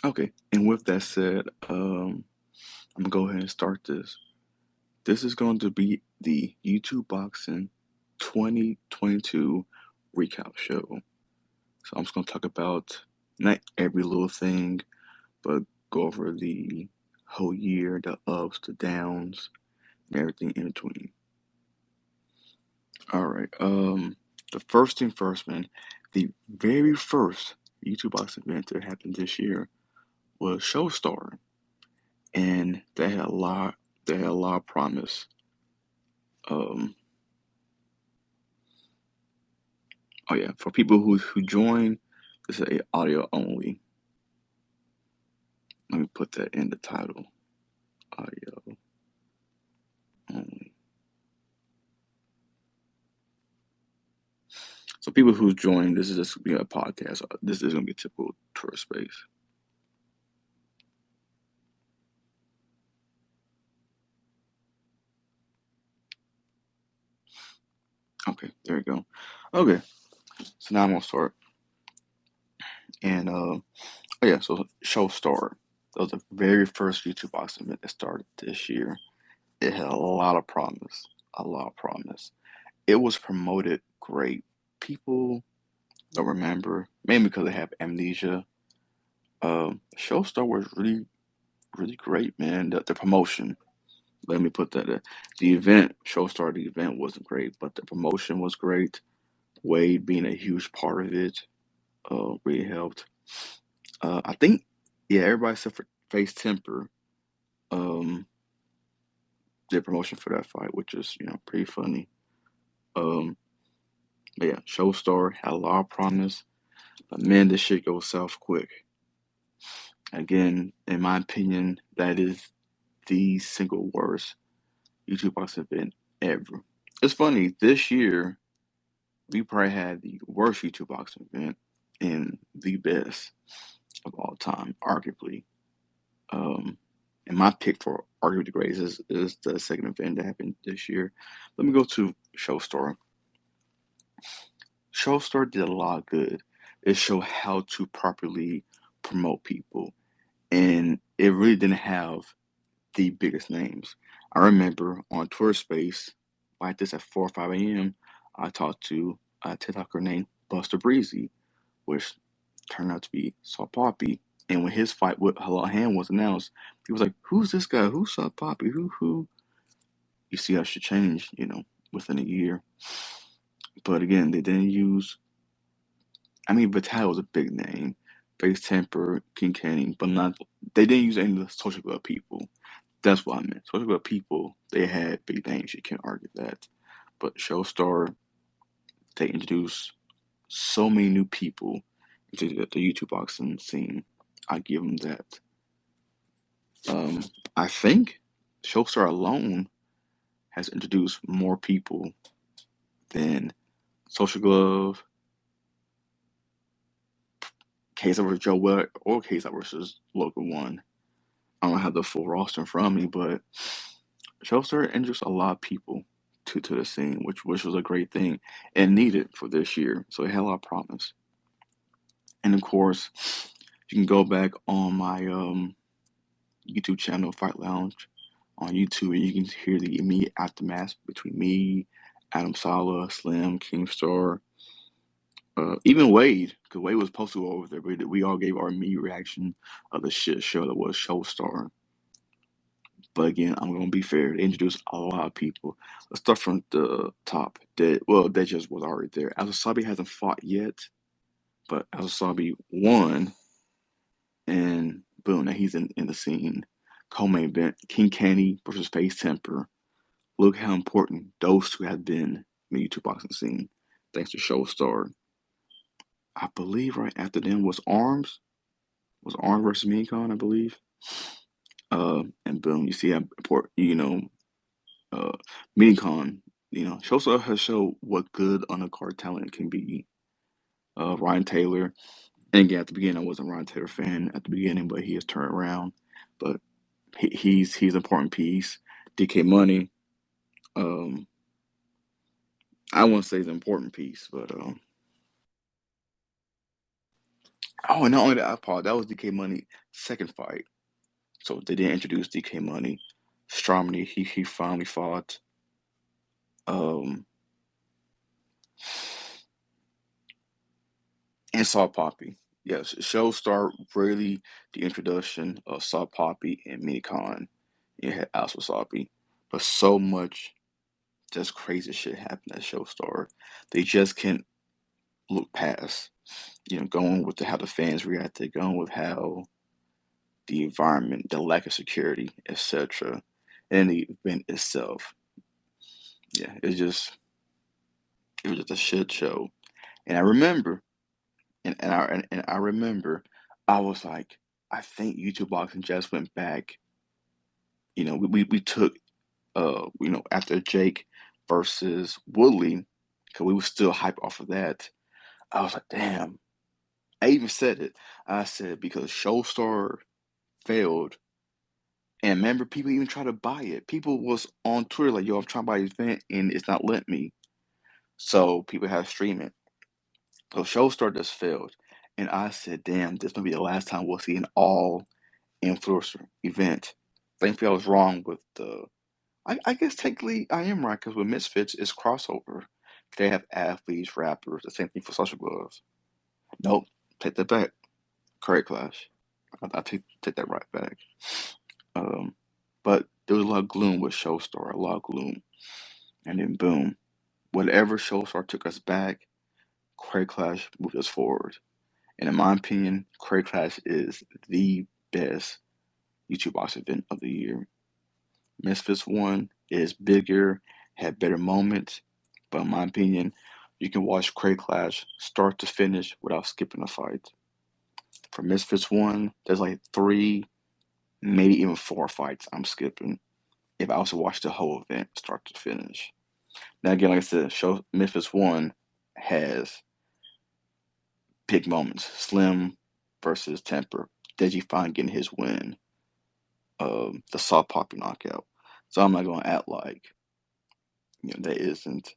Okay, and with that said, I'm gonna go ahead and start this. This is going to be the YouTube Boxing 2022 recap show. So I'm just gonna talk about not every little thing, but go over the whole year, the ups, the downs, and everything in between. All right. The first thing first, man. The very first YouTube Boxing event that happened this year was Showstar, and they had a lot. They had a lot of promise. Um, oh yeah, for people who join, this is a audio only. Let me put that in the title. Audio only. So people who join, this is just gonna be a podcast. This is gonna be a typical tour space. Okay, there we go. Okay, so now I'm gonna start. And oh yeah, so Showstar. That was the very first YouTube boxing event that started this year. It had a lot of promise. A lot of promise. It was promoted great. People don't remember, mainly because they have amnesia. Showstar was really, really great, man. The promotion. Let me put that. The event, Showstar, the event wasn't great, but the promotion was great. Wade being a huge part of it really helped. I think, yeah, everybody except for Face Temper um, did promotion for that fight, which is pretty funny. Um, but yeah, Showstar had a lot of promise, but man, this shit goes south quick. Again, in my opinion, that is the single worst YouTube boxing event ever. It's funny, this year we probably had the worst YouTube boxing event and the best of all time, arguably. Um, and my pick for arguably the greatest is the second event that happened this year. Let me go to Showstar. Showstar did a lot of good. It showed how to properly promote people, and it really didn't have the biggest names. I remember on Twitter Space, like this at 4 or 5 a.m., I talked to a TikToker named Buster Breezy, which turned out to be Saw Poppy. And when his fight with Hello Hand was announced, he was like, "Who's this guy? Who's Saw Poppy? Who?" You see how she changed, within a year. But again, they didn't use. I mean, Vital was a big name, Face Temper, King Canning, but not. They didn't use any of the social club people. That's what I meant. Social club people, they had big names. You can't argue that. But Showstar, they introduced so many new people into the YouTube boxing scene. I give them that. Um, I think Showstar alone has introduced more people than Social Glove, KSI versus Joe Weller, or KSI versus Local One. I don't have the full roster in front of me, but Showstar introduced a lot of people to the scene, which was a great thing and needed for this year. So it had a lot of promise. And of course, you can go back on my YouTube channel, Fight Lounge, on YouTube, and you can hear the immediate aftermath between me, Adam Sala, Slim, Kingstar, even Wade, because Wade was supposed to go over there, but we all gave our immediate reaction of the shit show that was Showstar. But again, I'm gonna be fair. They introduced a lot of people. Let's start from the top. That just was already there. Asasabi hasn't fought yet, but Asasabi won, and boom, now he's in the scene. Co-main event: King Candy versus Face Temper. Look how important those two have been in the YouTube boxing scene, thanks to Showstar. I believe right after them was Arms versus Minicon, I believe. And boom, you see how important, uh, Minicon, Showstar has showed what good undercard talent can be. Ryan Taylor, and again at the beginning, I wasn't a Ryan Taylor fan at the beginning, but he has turned around. But he's an important piece. DK Money, um, I won't say he's an important piece, but Oh, and not only that, I apologize. That was DK Money second fight. So they didn't introduce DK Money. Stromney, he finally fought. Um, and Saw Poppy. Yes, show start really the introduction of Saw Poppy and Mini Khan. You had Alex Wasabi. But so much just crazy shit happened at Showstar. They just can't look past. Going with how the fans reacted, going with how the environment, the lack of security, etc., and the event itself. Yeah, it was just a shit show. And I remember, and I remember, I was like, I think YouTube Boxing just went back. We took after Jake versus Woodley, because we were still hype off of that. I was like, damn. I even said it. I said because Showstar failed, and remember, people even tried to buy it. People was on Twitter like, "Yo, I'm trying to buy this event, and it's not letting me." So people had to stream it. So Showstar just failed, and I said, "Damn, this may be the last time we'll see an all influencer event." Thankfully, I was wrong with the. I guess technically I am right because with Misfits it's crossover. They have athletes, rappers. The same thing for Social Gloves. Nope, take that back. Correct Clash. I take that right back. Um, but there was a lot of gloom with Showstar, a lot of gloom, and then boom, whatever Showstar took us back, Craig Clash moved us forward. And in my opinion, Craig Clash is the best YouTube box event of the year. Misfits one is bigger, had better moments, but in my opinion, you can watch Craig Clash start to finish without skipping a fight. For Misfits one, there's like three, maybe even four fights I'm skipping if I was to watch the whole event start to finish. Now again, like I said, show Memphis One has big moments. Slim versus Temper. Deji Fine getting his win. The soft poppy knockout. So I'm not gonna act like that isn't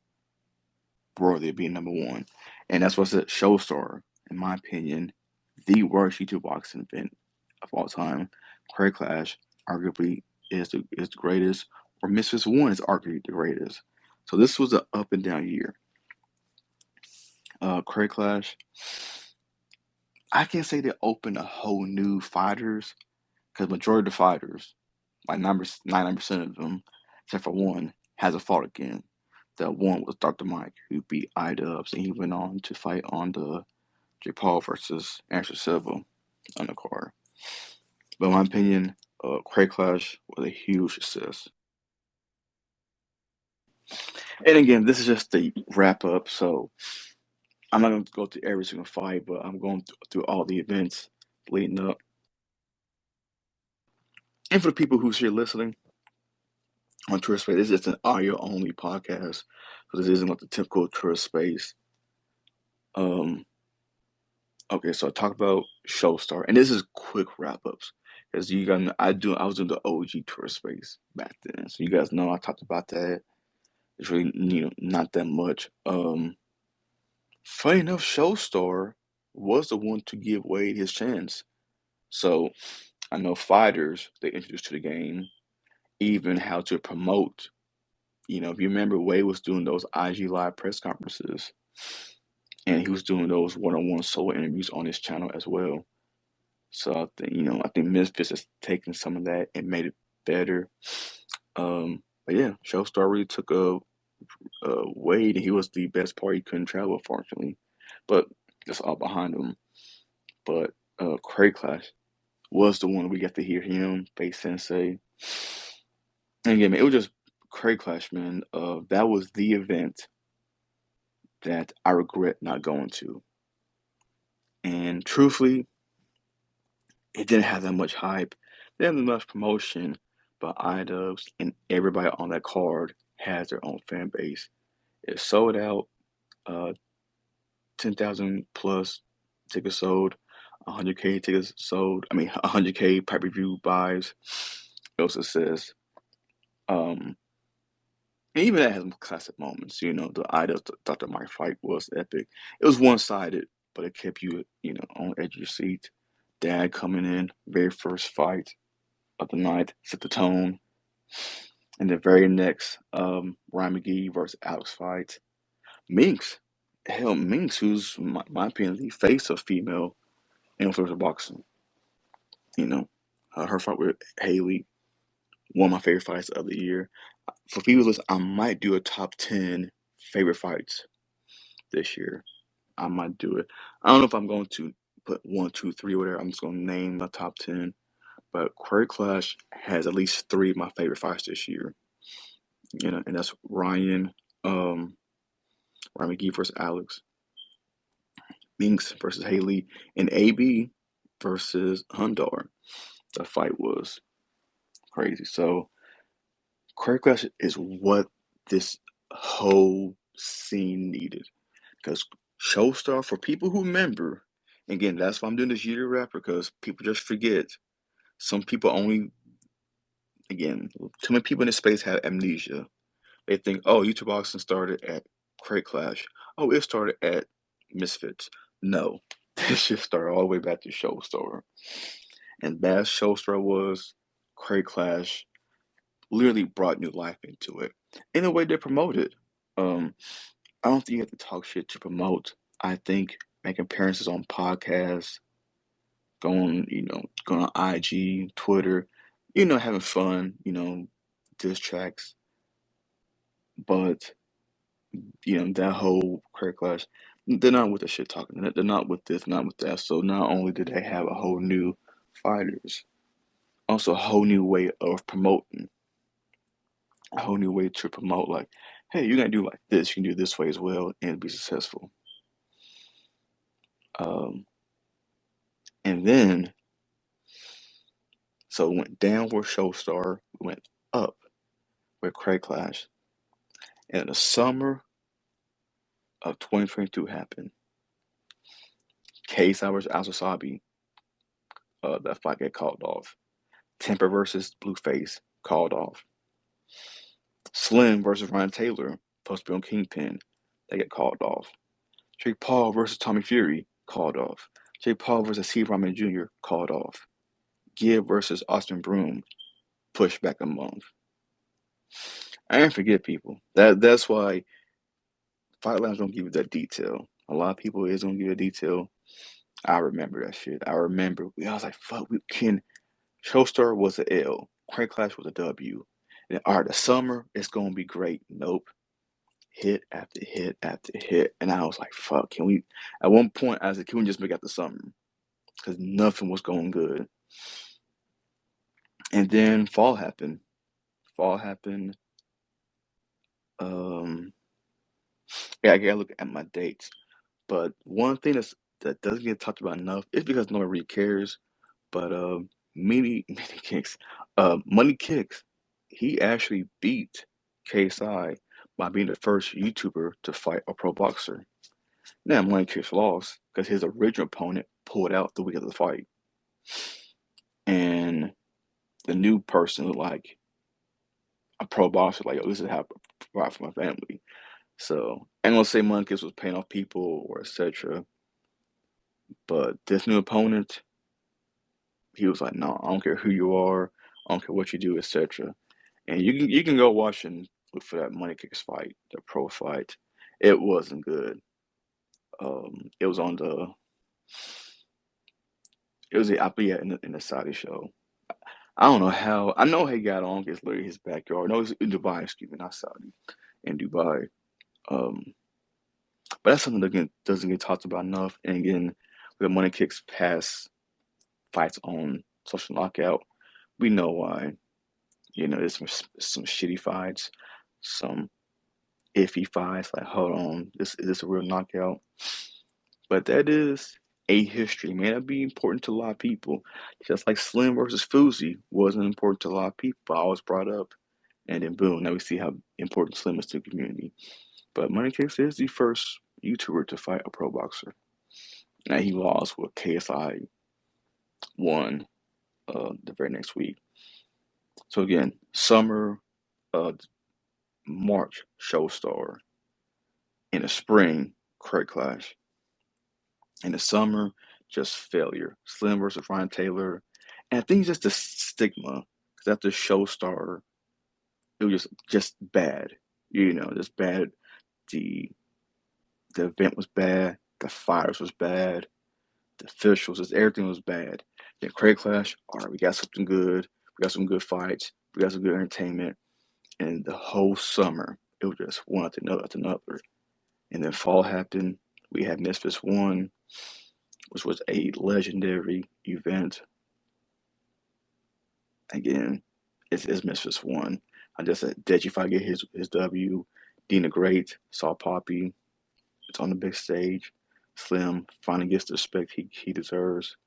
worthy of being number one. And that's what's a Showstar, in my opinion, the worst YouTube boxing event of all time. Craig Clash arguably is the greatest, or Misfits One is arguably the greatest. So this was an up and down year. Craig Clash, I can't say they opened a whole new fighters because majority of the fighters, like 99% of them, except for one, hasn't fought again. The one was Dr. Mike, who beat I-Dubs, and he went on to fight on the J. Paul versus Anderson Silva on the card. But in my opinion, Craig Clash was a huge success. And again, this is just the wrap up, so I'm not going to go through every single fight, but I'm going through all the events leading up. And for the people who's here listening on Tourist Space, this is just an audio only podcast, so this isn't like the typical Tourist Space. Um, okay, so I talk about Showstar, and this is quick wrap ups because I was doing the OG Tourist Space back then, so you guys know I talked about that. It's really not that much. Funny enough, Showstar was the one to give Wade his chance. So I know fighters they introduced to the game, even how to promote. If you remember, Wade was doing those IG Live press conferences, and he was doing those one-on-one solo interviews on his channel as well. So I think Memphis has taken some of that and made it better. But yeah, Showstar really took Wade, and he was the best part. He couldn't travel, unfortunately, but that's all behind him. But Craig Clash was the one we got to hear him face Sensei. And again, man, it was just Craig Clash, man. That was the event that I regret not going to. And truthfully, it didn't have that much hype. It didn't have much promotion, but iDubbbz and everybody on that card has their own fan base. It sold out, 10,000 plus tickets sold, 100K tickets sold. I mean, 100K pay-per-view buys. It was a success. Um, and even that has some classic moments. The iDubbbz Dr. Mike fight was epic. It was one-sided, but it kept you, on the edge of your seat. Dad coming in, very first fight of the night, set the tone. And the very next, Ryan McGee versus Alex fight. Minx, hell, Minx, who's, my opinion, the face of female influencer boxing. Her fight with Haley, one of my favorite fights of the year. For people, I might do a top 10 favorite fights this year. I might do it. I don't know if I'm going to put one, two, three, whatever. I'm just going to name my top 10. But Quarry Clash has at least three of my favorite fights this year. And that's Ryan McGee versus Alex, Minx versus Haley, and AB versus Hundar. The fight was crazy. So Quarry Clash is what this whole scene needed. Because Showstar, for people who remember, again, that's why I'm doing this year wrap, because people just forget. Some people only, again, too many people in this space have amnesia. They think, oh, YouTube Boxing started at Crate Clash. Oh, it started at Misfits. No, this shit started all the way back to Showstar. And that Showstar was, Crate Clash literally brought new life into it. In a way, they promoted. I don't think you have to talk shit to promote. I think making appearances on podcasts, going on IG, Twitter, having fun, diss tracks. But, that whole Craig Clash, they're not with the shit talking. They're not with this, not with that. So not only did they have a whole new fighters, also a whole new way of promoting, a whole new way to promote, like, hey, you're gonna do like this, you can do it this way as well and be successful. Um, and then So it went down with Showstar, went up with Craig Clash. And in the summer of 2022 happened. Case versus Al-Sabi, that fight get called off. Temper versus Blueface, called off. Slim versus Ryan Taylor, supposed to be on Kingpin, they get called off. Jake Paul versus Tommy Fury, called off. Jake Paul versus Steve Rodman Jr., called off. Gibb versus Austin Broom, pushed back a month. I didn't forget, people. That's why Fightline's gonna give you that detail. A lot of people is gonna give you a detail. I remember that shit. I was like, fuck, we can. Showstar was a L. Craig Clash was a W. And all right, the summer is gonna be great. Nope. Hit after hit after hit. And I was like, fuck, can we? At one point, I was like, can we just make out the summer? Because nothing was going good. And then fall happened. Fall happened. Yeah, I gotta look at my dates. But one thing that doesn't get talked about enough is because nobody really cares. But many kicks, Money Kicks, he actually beat KSI by being the first YouTuber to fight a pro boxer. Now Money Kicks lost because his original opponent pulled out the week of the fight, and the new person looked like a pro boxer. Like, oh, this is how I provide for my family. So I ain't gonna say Money Kicks was paying off people or etc. But this new opponent, he was like, no, I don't care who you are, I don't care what you do, etc. And you can go watch and look for that Money Kicks fight, the pro fight. It wasn't good. It was on the it was I yeah in the Saudi show. I don't know how. I know he got on. It's literally his backyard. No, it's in Dubai. Excuse me, not Saudi, in Dubai. Um, but that's something that doesn't get talked about enough. And again, with Money Kicks past fights on Social Knockout, we know why. There's some shitty fights, some iffy fights. Like, hold on, is this a real knockout? But that is a history, man. That'd be important to a lot of people. Just like Slim versus Fuzi wasn't important to a lot of people, but I was brought up, and then boom, now we see how important Slim is to the community. But Money Kicks is the first YouTuber to fight a pro boxer. Now he lost with KSI won the very next week. So again, summer, uh, March, Showstar. In the spring, Craig Clash. In the summer, just failure. Slim versus Ryan Taylor. And I think just the stigma, because after Showstar, it was just bad. Just bad. The the event was bad. The fires was bad. The officials, just everything was bad. Then Craig Clash, all right, we got something good. We got some good fights. We got some good entertainment. And the whole summer, it was just one after another after another. And then fall happened. We had Misfits 1, which was a legendary event. Again, it's Misfits 1. I just said Deji Fight get his W. Dina Great, saw Poppy. It's on the big stage. Slim finally gets the respect he deserves.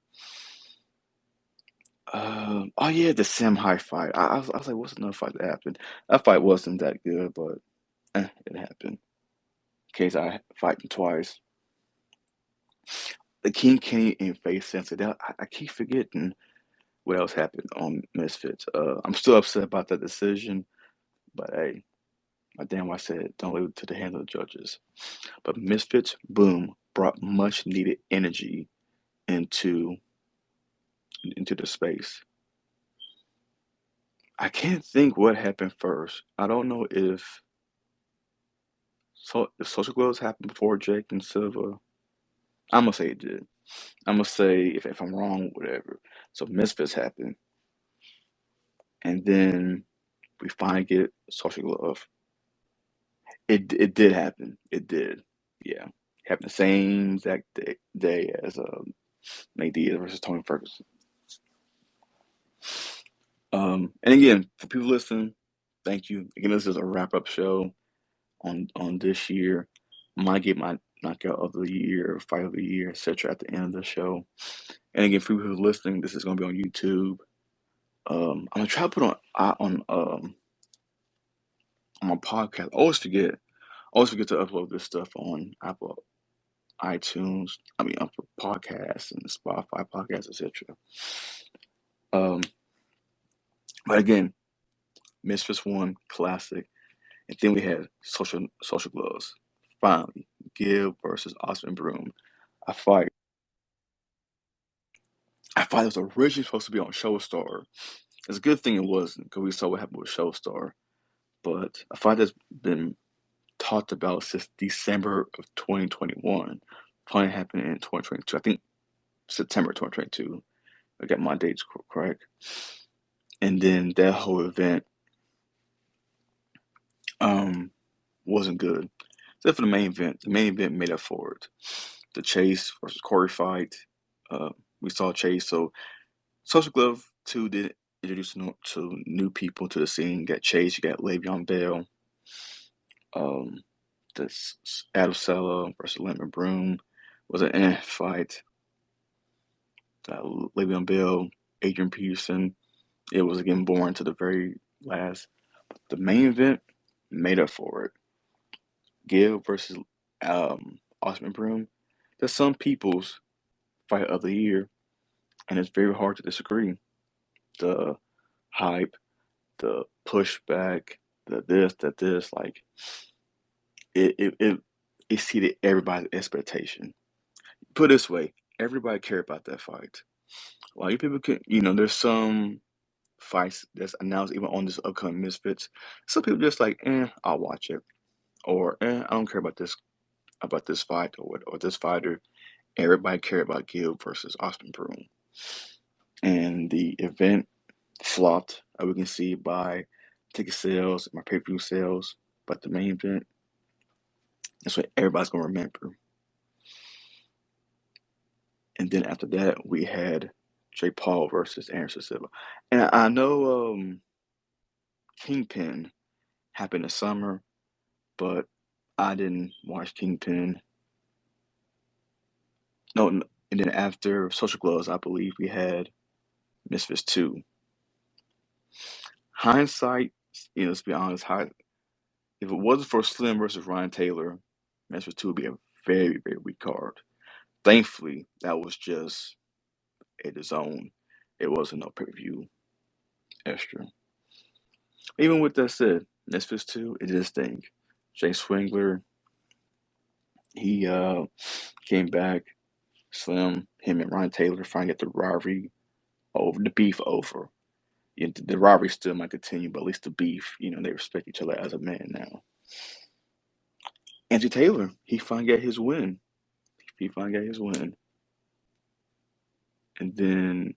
Oh yeah, the Sim High fight. I was like, what's another fight that happened? That fight wasn't that good, but it happened. Case I fighting twice. The King Kenny and Face Sensitive. I keep forgetting what else happened on Misfits. I'm still upset about that decision, but hey, my damn wife said don't leave it to the hands of the judges. But Misfits, boom, brought much needed energy into into the space. I can't think what happened first. I don't know if Social Gloves happened before Jake and Silva. I'm gonna say it did. I'm gonna say if I'm wrong, whatever. So Misfits happened, and then we finally get Social Glove. It did happen. It did. Yeah, happened the same exact day as Nate Diaz versus Tony Ferguson. And again, for people listening, thank you. Again, this is a wrap up show on this year. Might get my knockout of the year, fight of the year, etc. at the end of the show. And again, for people who are listening, this is gonna be on YouTube. I'm gonna try to put on my podcast. I always forget to upload this stuff on Apple iTunes. I mean, Apple Podcasts and Spotify podcasts, etc. Um, but again, Misfits 1 classic, and then we had Social Gloves. Finally, Gibb versus Osman Broom. A fight. I thought it was originally supposed to be on Showstar. It's a good thing it wasn't, because we saw what happened with Showstar. But a fight that's been talked about since December of 2021. Finally happened in 2022. I think September 2022. I got my dates correct. And then that whole event um, wasn't good. Except for the main event. The main event made up for it. The Chase versus Corey fight. Uh, we saw Chase. So Social Glove 2 did introduce to new people to the scene. You got Chase, you got Le'Veon Bell. Um, this Adam Sella versus Lemon Broom was an fight. Le'Veon Bell, Adrian Peterson. It was again born to the very last. The main event made up for it. Gill versus Osman Broom. That's some people's fight of the year, and it's very hard to disagree. The hype, the pushback, the this, that this, like it exceeded everybody's expectation. Put it this way, everybody cared about that fight. Like people could, there's some fights that's announced even on this upcoming Misfits. Some people just like, I'll watch it, or I don't care about this fight or this fighter. Everybody cared about Gill versus Austin Broom, and the event flopped. We can see by ticket sales, my pay-per-view sales, but the main event, that's what everybody's gonna remember. And then after that, we had Jake Paul versus Anderson Silva, and I know Kingpin happened this summer, but I didn't watch Kingpin. No, and then after Social Gloves, I believe we had Misfits 2. Hindsight, let's be honest, if it wasn't for Slim versus Ryan Taylor, Misfits 2 would be a very, very weak card. Thankfully, that was just its own. It wasn't no pay-per-view extra. Even with that said, Misfits 2, it did stink. Jay Swingler, he came back. Slim, him and Ron Taylor finally get the rivalry over, the beef over. You know, the rivalry still might continue, but at least the beef, they respect each other as a man now. Andrew Taylor, he finally got his win. He finally got his win. And then,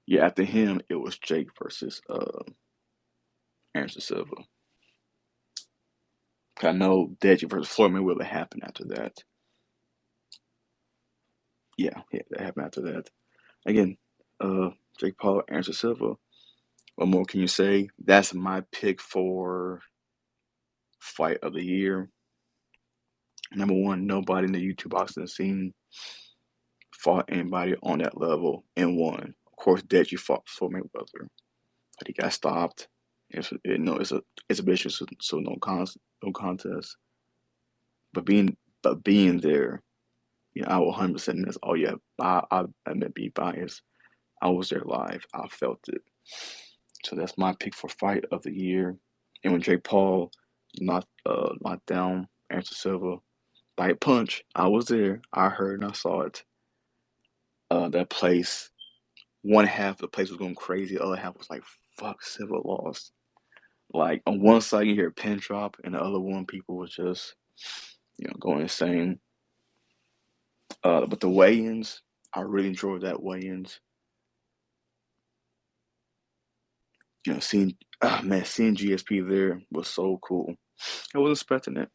yeah, after him, it was Jake versus Anderson Silva. I know Deji versus Floyd Mayweather happened after that. Yeah, that happened after that. Again, Jake Paul, Anderson Silva. What more can you say? That's my pick for fight of the year. Number one, nobody in the YouTube boxing scene fought anybody on that level and won. Of course, Deji fought Floyd Mayweather, but he got stopped. It's a exhibition, so no contest. But being there, I will 100% miss. Oh yeah, I admit being biased. I was there live. I felt it. So that's my pick for fight of the year. And when Jake Paul knocked down Anderson Silva by a punch, I was there. I heard and I saw it. That place, one half of the place was going crazy. The other half was like, "Fuck, Silva lost." Like on one side you hear a pin drop, and the other one people was just, going insane. But the weigh-ins, I really enjoyed that weigh-ins. Seeing GSP there was so cool. I wasn't expecting it.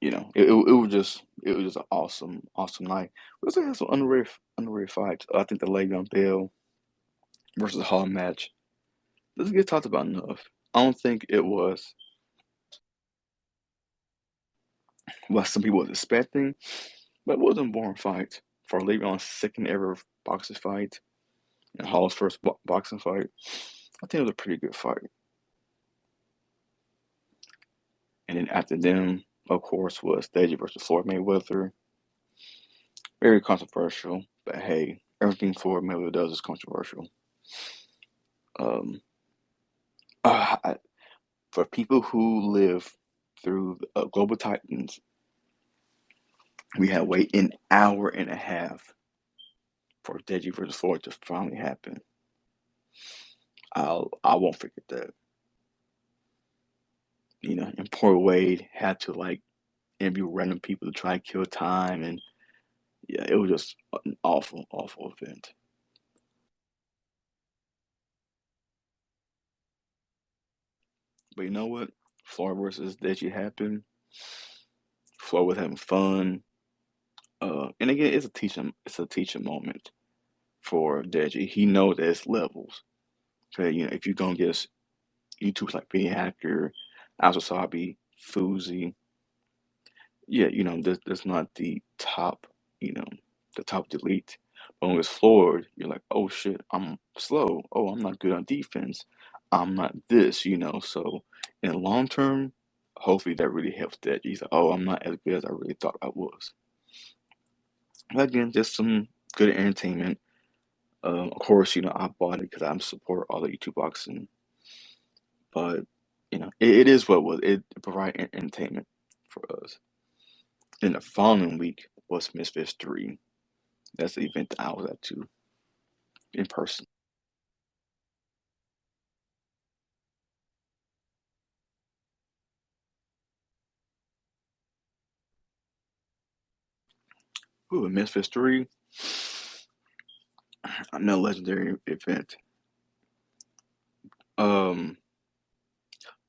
It was just an awesome night. We also had some underrated fights. I think the Le'Veon Bell versus Hall match doesn't get talked about enough. I don't think it was what some people was expecting, but it wasn't a boring fight for Le'Veon's second ever boxing fight and Hall's first boxing fight. I think it was a pretty good fight. And then after them, of course, was Deji versus Floyd Mayweather. Very controversial, but hey, everything Floyd Mayweather does is controversial. Um, for people who live through Global Titans, we had to wait an hour and a half for Deji versus Floyd to finally happen. I won't forget that. And poor Wade had to interview random people to try and kill time, and yeah, it was just an awful event. But you know what? Floyd versus Deji happened. Floyd was having fun. And again, it's a teaching moment for Deji. He knows that it's levels. So, if you're gonna get YouTube's like Video Hacker, Asasabi, Fuzi, yeah, that's not the top, you know, the top delete. But when it's Floyd, you're like, oh shit, I'm slow. Oh, I'm not good on defense. I'm not this. So in the long term, hopefully that really helps Deji. He's like, oh, I'm not as good as I really thought I was. But again, just some good entertainment. Of course, I bought it because I'm support all the YouTube boxing, but it is what it was. It provided entertainment for us. Then the following week was Misfits 3. That's the event that I was at too, in person. Ooh, Misfits 3, another legendary event. Um,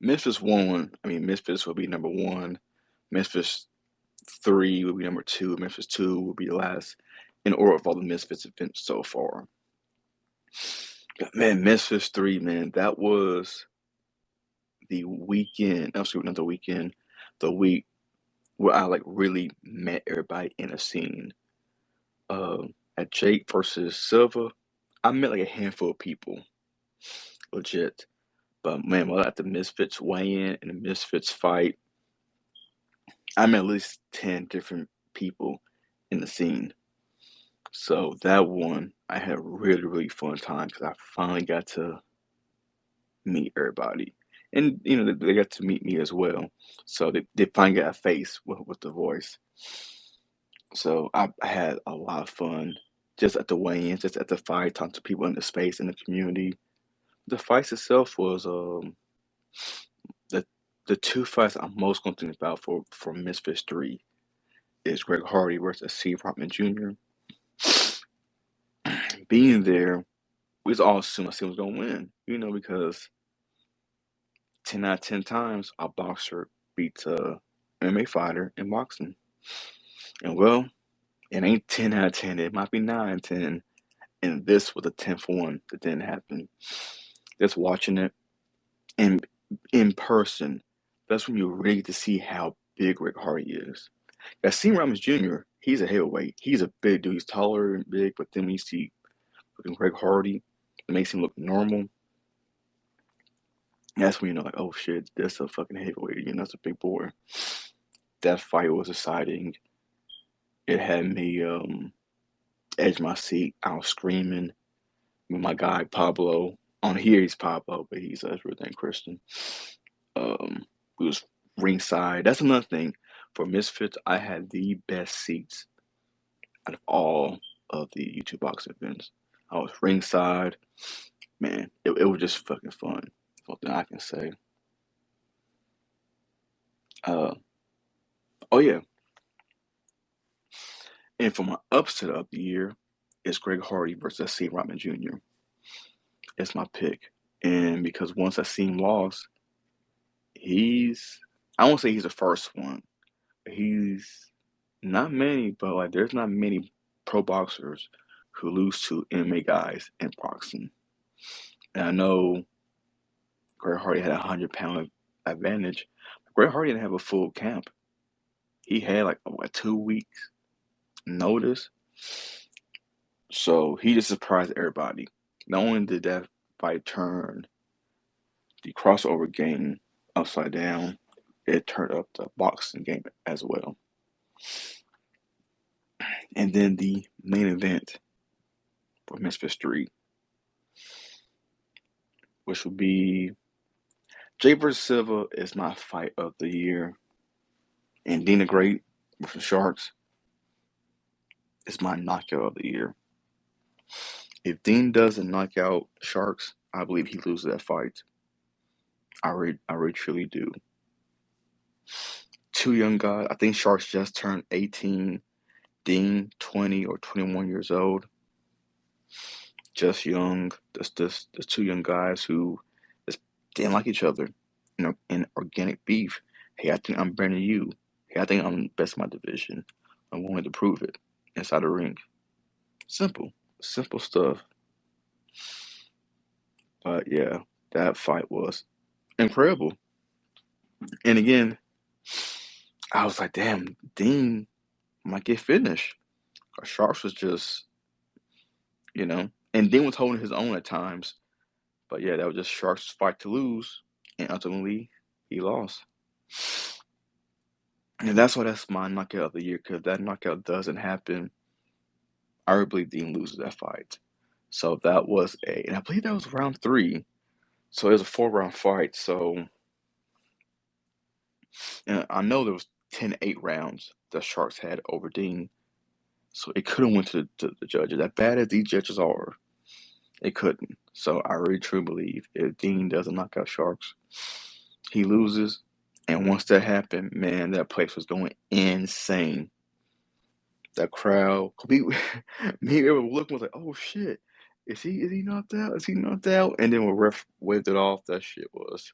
Misfits 1, Misfits will be number 1. Misfits 3 will be number 2. Memphis 2 will be the last in order of all the Misfits events so far. But man, Misfits 3, man, that was the weekend. Absolutely not the weekend. The week where I really met everybody in a scene. At Jake versus Silva, I met a handful of people, legit. But man, while at the Misfits weigh-in and the Misfits fight, I met at least 10 different people in the scene. So that one, I had a really, really fun time because I finally got to meet everybody. And, they got to meet me as well. So they finally got a face with the voice. So I had a lot of fun just at the weigh-ins, just at the fight, talking to people in the space in the community. The fights itself was the the two fights I'm most going to think about for Misfits 3 is Greg Hardy versus C. Rockman Jr. Being there, we was all assuming C was going to win, because 10 out of 10 times a boxer beats a MMA fighter in boxing. And well, it ain't 10 out of 10. It might be 9 out of 10. And this was a 10th one that didn't happen. Just watching it in person, that's when you really get to see how big Rick Hardy is. Seen Ramos Jr., he's a heavyweight. He's a big dude. He's taller and big, but then when you see Greg Hardy, it makes him look normal. That's when you know, like, oh shit, that's a fucking heavyweight. That's a big boy. That fight was exciting. It had me edge my seat. I was screaming with my guy Pablo. On here, he's Pablo, but he's his real name Christian. We was ringside. That's another thing. For Misfits, I had the best seats out of all of the YouTube boxing events. I was ringside. Man, it was just fucking fun. Something I can say. Uh, oh yeah. And for my upset of the year, it's Greg Hardy versus C. Rockman Jr. It's my pick. And because once I seen lost, I won't say he's the first one, but he's not many, but like there's not many pro boxers who lose to MMA guys in boxing. And I know Greg Hardy had a 100-pound advantage. Greg Hardy didn't have a full camp. He had like 2 weeks notice. So he just surprised everybody. Not only did that fight turn the crossover game upside down, it turned up the boxing game as well. And then the main event for Misfits 3, which would be Jay vs. Silva, is my fight of the year. And Dina Great versus Sharks is my knockout of the year. If Dean doesn't knock out Sharks, I believe he loses that fight. I really truly do. Two young guys. I think Sharks just turned 18. Dean 20 or 21 years old. Just young. There's two young guys who just didn't like each other. In organic beef. Hey, I think I'm better than you. Hey, I think I'm the best in my division. I'm willing to prove it inside the ring. Simple stuff. But yeah, that fight was incredible. And again, I was like, damn, Dean might get finished. Sharps was just, and Dean was holding his own at times. But yeah, that was just Sharps' fight to lose. And ultimately, he lost. And that's why that's my knockout of the year, because that knockout doesn't happen. I really believe Dean loses that fight. So that was and I believe that was round 3. So it was a 4-round fight. So, and I know there was 10-8 rounds that Sharks had over Dean. So it couldn't went to the judges. As bad as these judges are, it couldn't. So I really truly believe if Dean doesn't knock out Sharks, he loses. And once that happened, man, that place was going insane. That crowd, me were looking, was like, oh shit, is he knocked out? Is he knocked out? And then when ref waved it off, that shit was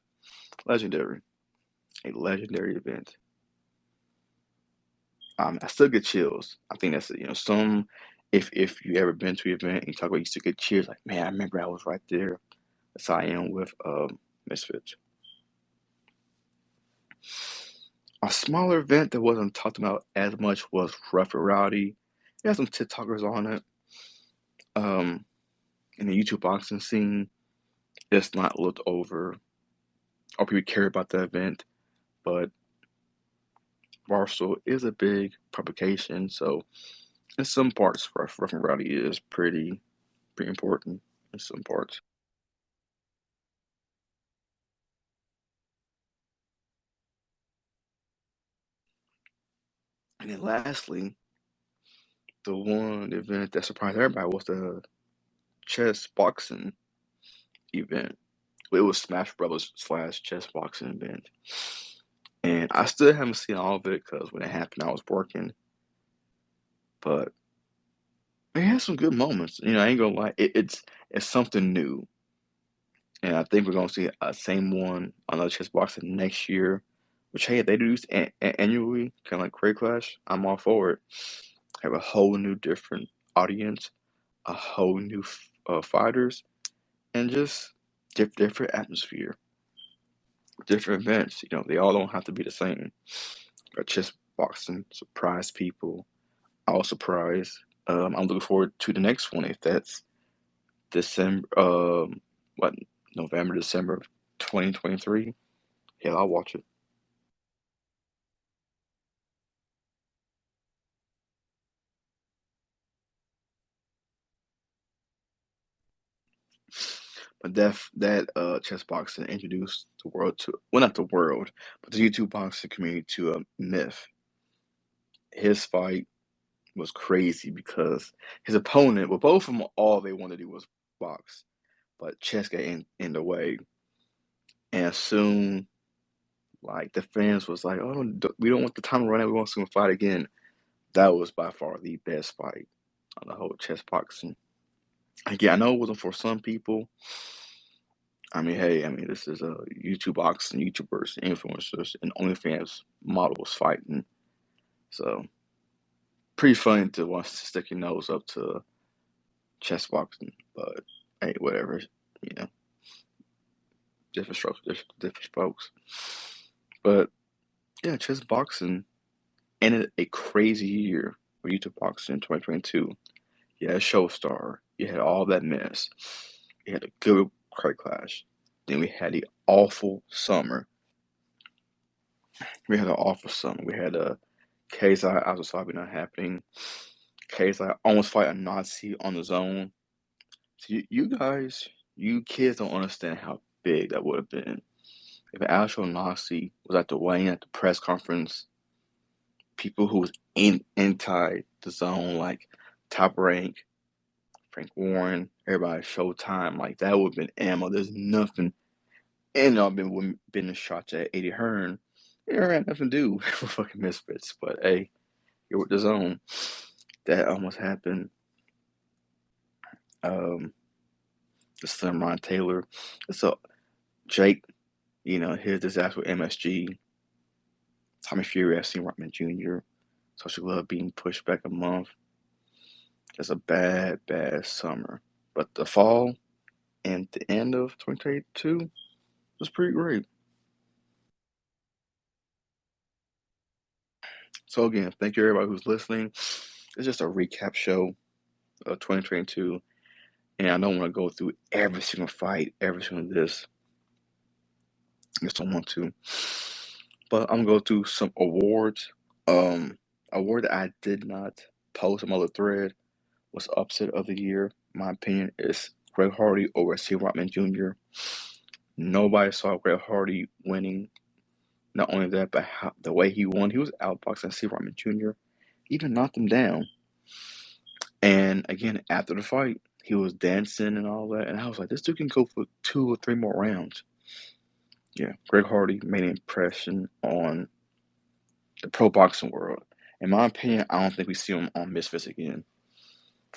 legendary. A legendary event. I still get chills. I think that's if you ever been to an event and you talk about you still get chills, like, man, I remember I was right there. That's how I am with Misfits. A smaller event that wasn't talked about as much was Rough and Rowdy. It had some TikTokers on it. In the YouTube boxing scene, it's not looked over or people care about the event, but Barstool is a big publication, so in some parts, Rough and Rowdy is pretty important in some parts. And then lastly, the one event that surprised everybody was the chess boxing event. It was Smash Brothers slash chess boxing event. And I still haven't seen all of it because when it happened, I was working. But it had some good moments. I ain't gonna lie. It's something new. And I think we're gonna see a same one on the chess boxing next year. Which hey, if they do this annually, kind of like Craig Clash, I'm all for it. Have a whole new different audience, a whole new fighters, and just different atmosphere, different events. They all don't have to be the same. But chess boxing surprise people. I was surprised. I'm looking forward to the next one. If that's December, what November, December of 2023. Yeah, I'll watch it. But that chess boxing introduced the world to, well, not the world, but the YouTube boxing community to a myth. His fight was crazy because his opponent, well, both of them, all they wanted to do was box, but chess got in the way, and soon, like the fans was like, "Oh, we don't want the time to run out. We want to see him fight again." That was by far the best fight on the whole chess boxing. Again, I know it wasn't for some people. I mean, hey, this is a YouTube boxing, YouTubers, influencers, and OnlyFans models fighting. So, pretty funny to want to stick your nose up to chess boxing, but hey, whatever. You know, different strokes, different folks. But yeah, chess boxing ended a crazy year for YouTube boxing in 2022. You had Showstar, you had all that mess, you had a good card clash. Then we had the awful summer. We had an awful summer. We had a KSI Asasabi not happening. KSI almost fight a Nazi on the zone. So you guys, you kids don't understand how big that would have been. If Ashton Nazi was at the weigh-in at the press conference, people who was anti the zone, like Top Rank, Frank Warren, everybody Showtime, like that would have been ammo. There's nothing, and I've been shots at Eddie Hearn. It had nothing to do with fucking Misfits, but hey, you're with the zone. That almost happened. Um, the son Ron Taylor. So Jake, his disaster with MSG. Tommy Fury, I've seen Rockman Jr. Social Love being pushed back a month. It's a bad, bad summer. But the fall and the end of 2022 was pretty great. So again, thank you everybody who's listening. It's just a recap show of 2022. And I don't want to go through every single fight, every single this. I just don't want to. But I'm gonna go through some awards. Award that I did not post on my other thread was upset of the year. My opinion is Greg Hardy over Steve Rockman Jr. Nobody saw Greg Hardy winning. Not only that, but the way he won, he was outboxing Steve Rockman Jr. Even knocked him down. And again, after the fight, he was dancing and all that. And I was like, this dude can go for 2 or 3 more rounds. Yeah, Greg Hardy made an impression on the pro boxing world. In my opinion, I don't think we see him on Misfits again.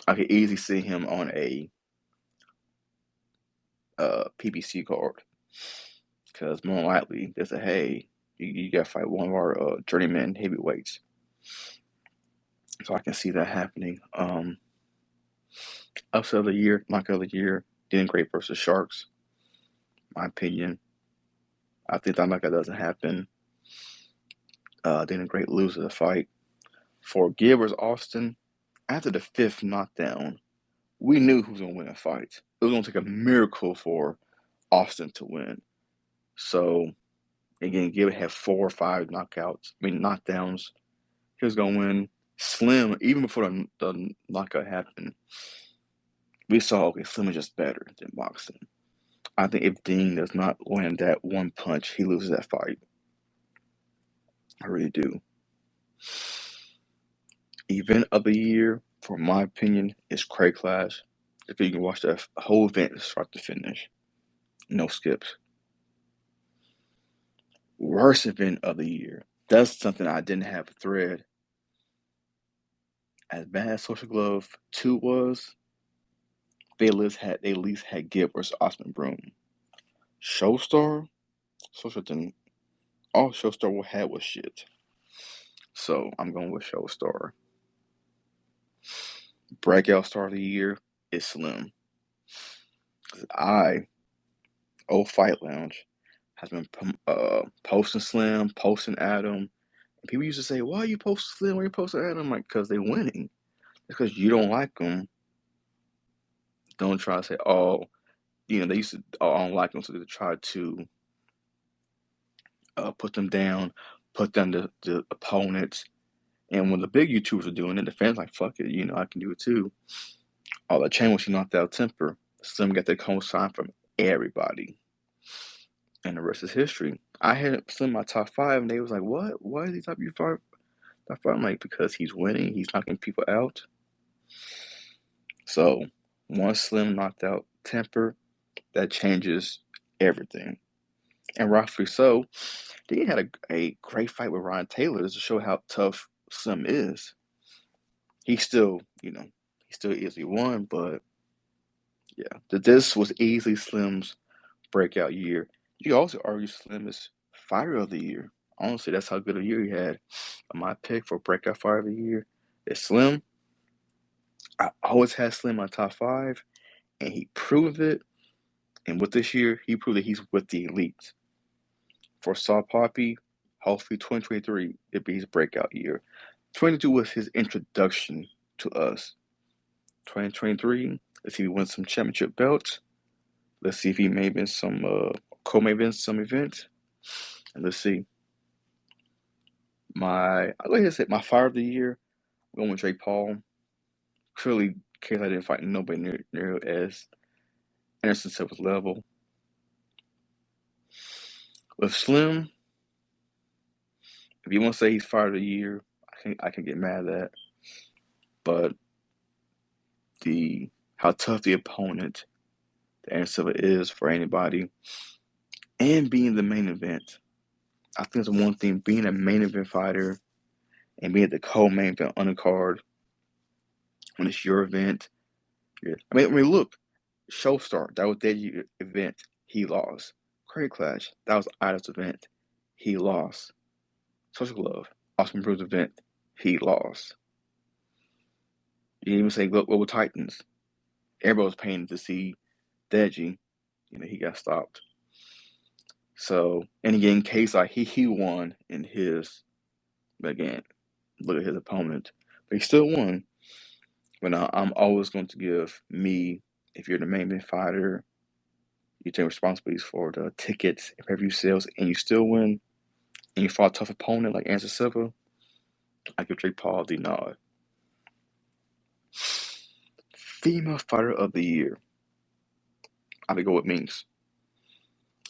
I could easily see him on a PBC card. Because more likely, they say, hey, you got to fight one of our journeyman heavyweights. So I can see that happening. Upset of the year, knockout of the year, Dean Great versus Sharks. My opinion, I think that knockout doesn't happen. Dean Great loses the fight. For Gilbert Austin, after the 5th knockdown, we knew who was going to win a fight. It was going to take a miracle for Austin to win. So, again, Gilbert had 4 or 5 knockdowns. He was going to win. Slim, even before the knockout happened, we saw, okay, Slim is just better than boxing. I think if Dean does not land that one punch, he loses that fight. I really do. Event of the year, for my opinion, is Cray Clash. If you can watch that whole event start to finish, no skips. Worst event of the year. That's something I didn't have a thread. As bad as Social Glove 2 was, they at least had Gibb versus Osman Broom. Showstar, Social didn't. All Showstar had was shit. So I'm going with Showstar. Breakout star of the year is Slim. Fight Lounge, has been posting Slim, posting Adam. And people used to say, why are you posting Slim? Why are you posting Adam? I'm like, because they're winning. It's because you don't like them. Don't try to say, they used to, I don't like them, so they try to put them down, put down the opponents. And when the big YouTubers are doing it, the fans like, fuck it, I can do it too. All that changed when she knocked out Temper. Slim got the co-sign from everybody. And the rest is history. I had Slim in my top 5, and they was like, what? Why is he top you 5? I'm like, because he's winning. He's knocking people out. So once Slim knocked out Temper, that changes everything. And rightfully so. Then he had a great fight with Ryan Taylor to show how tough Slim is. He still, he still easily won, but yeah, this was easily Slim's breakout year. You also argue Slim is fighter of the year. Honestly, that's how good a year he had. My pick for breakout fighter of the year is Slim. I always had Slim in my top 5, and he proved it. And with this year, he proved that he's with the elite. For Saw Poppy, hopefully 2023 it'll be his breakout year. 2022 was his introduction to us. 2023, let's see if he wins some championship belts. Let's see if he may win some co-main event, some event. And let's see. I'll go ahead and say my fire of the year, I'm going with Drake Paul. Clearly, case I didn't fight nobody near as Anderson Silva's level. With Slim, if you want to say he's fire of the year, I can get mad at that. But how tough the opponent that Anderson Silva is for anybody, and being the main event, I think it's one thing. Being a main event fighter and being the co-main event undercard when it's your event. Yeah. I mean, look, Showstar, that was their event. He lost. Cray Clash, that was Ida's event. He lost. Social Glove, Austin Brew's event. He lost. You didn't even say Global Titans. Everybody was paying to see Deji. He got stopped. So, and again, KSI, he won in his, but again, look at his opponent. But he still won. But I'm always going to give me, if you're the main event fighter, you take responsibilities for the tickets and pay-per-view sales, and you still win, and you fought a tough opponent like Anderson Silva, I give Drake Paul the nod. Female fighter of the year, I would go with Minx.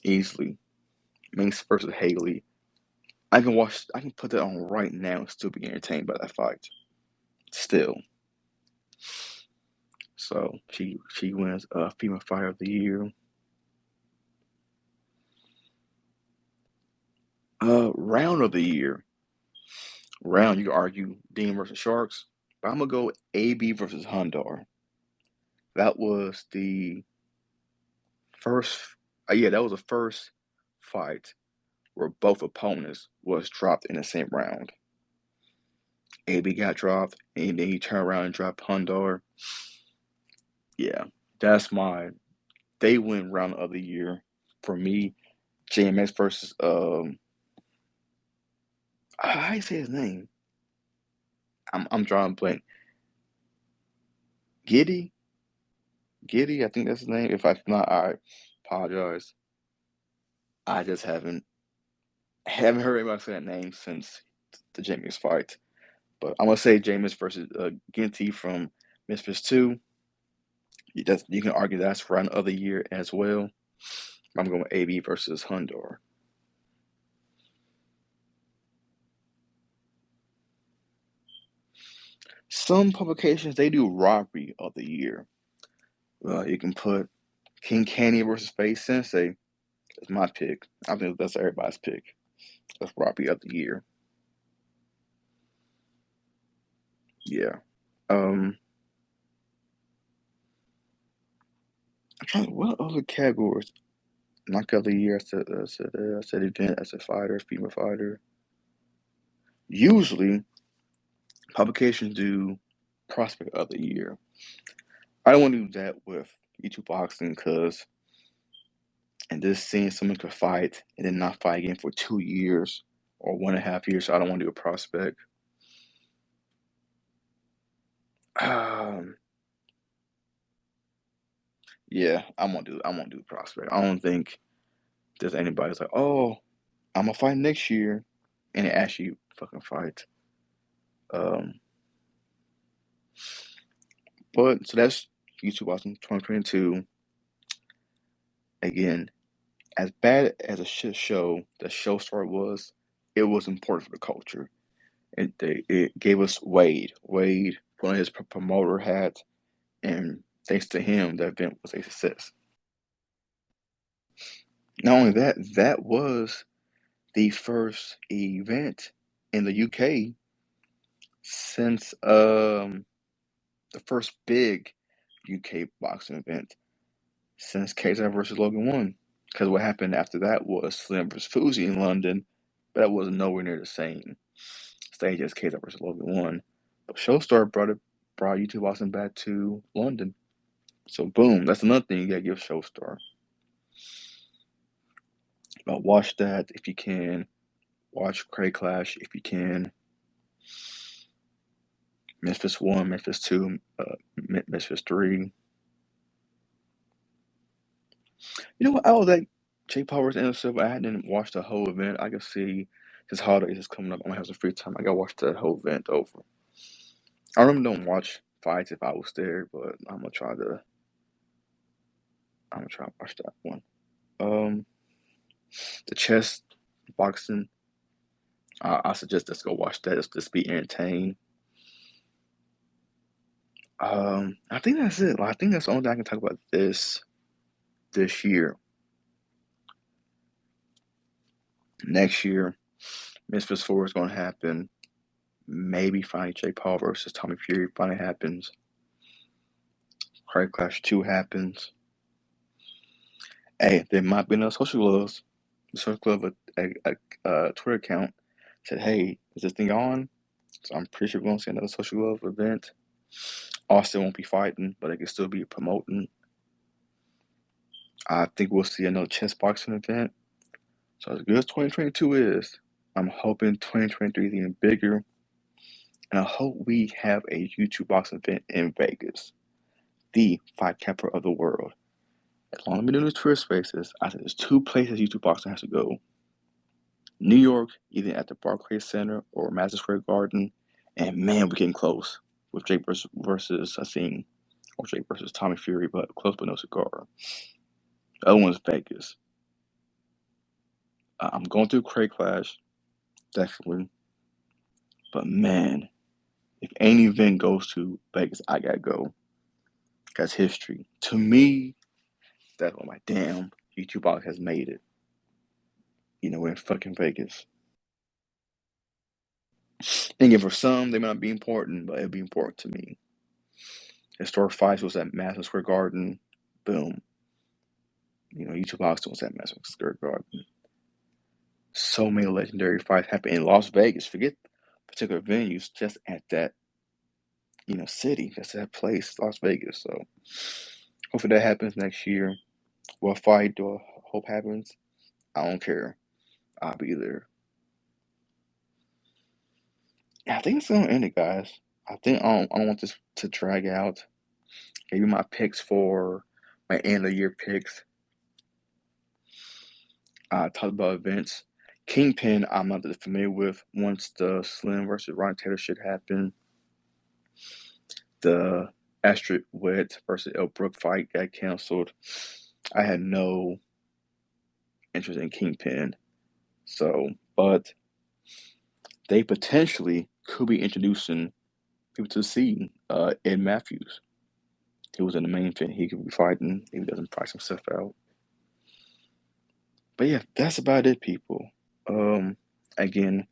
Easily. Minx versus Haley. I can put that on right now and still be entertained by that fight. Still. So she wins female fighter of the year. Round of the year. Round, you can argue Dean versus Sharks, but I'm gonna go AB versus Hundar. That was the first. That was the first fight where both opponents was dropped in the same round. AB got dropped, and then he turned around and dropped Hundar. Yeah, that's They win round of the year for me. JMX versus how do you say his name? I'm drawing blank. Giddy, I think that's his name. If not, I apologize. I just haven't heard anybody say that name since the JMX fight. But I'm gonna say Jameis versus Ginty from Misfits 2. You can argue that's round of the year as well. I'm going with AB versus Hundar. some publications, they do robbery of the year. You can put King Candy versus Face Sensei. That's my pick. I think that's everybody's pick. That's robbery of the year. Yeah. I'm trying to, what other categories? Knock of the year. I said event as a fighter, female fighter. Usually, publications do prospect of the year. I don't want to do that with YouTube boxing because, and just seeing someone could fight and then not fight again for 2 years or 1.5 years. So I don't want to do a prospect. Um, yeah, I won't do prospect. I don't think there's anybody's like, oh, I'm gonna fight next year, and it actually fucking fight. Um, but so that's YouTube boxing 2022. Again, as bad as a shit show the show start was, it was important for the culture. It gave us Wade. Wade put on his promoter hat, and thanks to him, the event was a success. Not only that, that was the first event in the UK since the first big UK boxing event since KSI versus Logan 1. Because what happened after that was Slim versus Fuzi in London, but that was nowhere near the same stage as KSI versus Logan 1. But Showstar brought YouTube boxing back to London. So boom, that's another thing you gotta give Showstar. But watch that if you can. Watch Cray Clash if you can. Memphis 1, Memphis 2, Memphis 3. You know what? I was like, Jake Paul versus Anderson Silva. I didn't watch the whole event. I can see his holidays is coming up. I'm gonna have some free time. I gotta watch the whole event over. I really don't watch fights if I was there, but I'm gonna try to watch that one. The chess boxing. I suggest let's go watch that. Just be entertained. I think that's it. I think that's the only thing I can talk about this year. Next year, Misfits 4 is gonna happen. Maybe finally Jake Paul versus Tommy Fury finally happens. Craig Clash 2 happens. Hey, there might be no social gloves. The social glove a Twitter account said, hey, is this thing on? So I'm pretty sure we're going to see another social glove event. Austin won't be fighting, but it can still be promoting. I think we'll see another chess boxing event. So as good as 2022 is, I'm hoping 2023 is even bigger. And I hope we have a YouTube boxing event in Vegas, the fight capital of the world. As long as I'm doing these Twitter spaces, I said there's 2 places YouTube boxing has to go. New York, either at the Barclays Center or Madison Square Garden. And man, we're getting close with Jake versus Hasim, or Jake versus Tommy Fury, but close but no cigar. The other one is Vegas. I'm going through Craig Clash, definitely. But man, if any event goes to Vegas, I gotta go. That's history. To me, that's what my damn YouTube box has made it. You know, we're in fucking Vegas. And again, for some, they might not be important, but it'll be important to me. Historic fights was at Madison Square Garden. Boom. You know, YouTube boxing was at Madison Square Garden. So many legendary fights happen in Las Vegas. Forget particular venues, just at that, city, just that place, Las Vegas. So hopefully that happens next year. What fight do I hope happens? I don't care. I'll be there. Yeah, I think it's gonna end it, guys. I think I don't want this to drag out. Maybe my picks for my end of year picks. Talked about events. Kingpin, I'm not that familiar with. Once the Slim versus Ron Taylor shit happened, the Astrid Witt versus El Brook fight got canceled. I had no interest in Kingpin. So, but they potentially could be introducing people to see Ed Matthews. He was in the main event. He could be fighting if he doesn't price himself out. But yeah, that's about it, people. Again,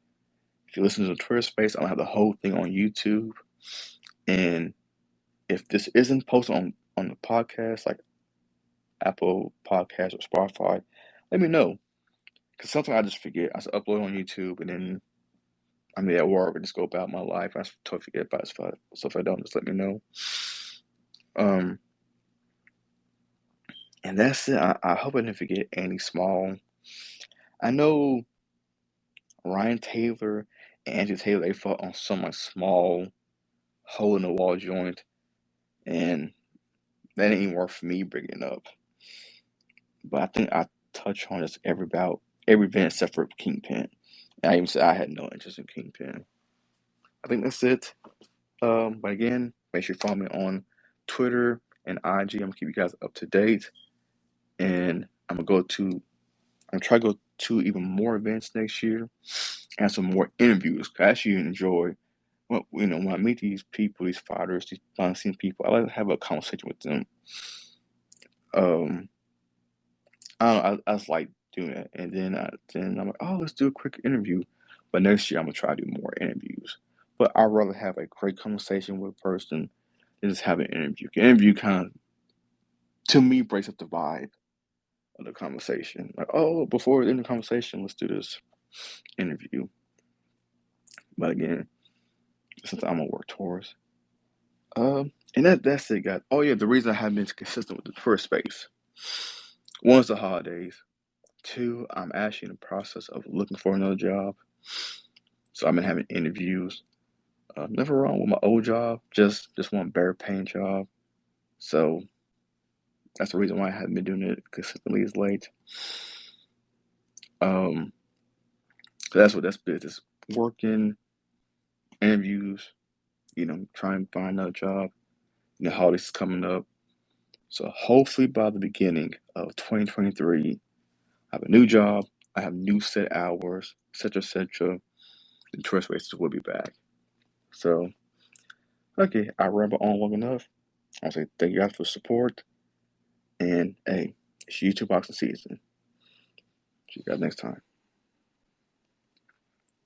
if you listen to the Twitter space, I'll have the whole thing on YouTube. And if this isn't posted on the podcast, like Apple Podcasts or Spotify, let me know. Because sometimes I just forget. I just upload on YouTube and then I'm at work and just go about my life. I totally forget about stuff. So if I don't, just let me know. Um, and that's it. I hope I didn't forget Andy Small. I know Ryan Taylor and Andrew Taylor, they fought on some like small hole in the wall joint, and that ain't worth me bringing up. But I think I touch on just every event except for Kingpin. And I even said I had no interest in Kingpin. I think that's it. But again, make sure you follow me on Twitter and IG. I'm gonna keep you guys up to date, and I'm trying to go to even more events next year and some more interviews. I actually enjoy, well, when I meet these people, these fighters, these unseen people, I like to have a conversation with them. I don't know, I just like doing that, and then I'm like, oh, let's do a quick interview. But next year I'm gonna try to do more interviews. But I'd rather have a great conversation with a person than just have an interview. An interview kind of, to me, breaks up the vibe of the conversation. Like, oh, before the end of the conversation, let's do this interview. But again, something I'm gonna work towards. And that's it, guys. Oh yeah, the reason I haven't been consistent with the first space. One is the holidays. Two, I'm actually in the process of looking for another job. So I've been having interviews. Never wrong with my old job. Just one better paying job. So that's the reason why I haven't been doing it consistently as late. So that's business. Working, interviews, trying to find another job. The holidays is coming up. So hopefully by the beginning of 2023, I have a new job. I have new set hours, etc., etc. The Choice Races will be back. So, okay, I ramble on long enough. I'll say thank you guys for the support. And hey, it's YouTube Boxing SZN. See you guys next time.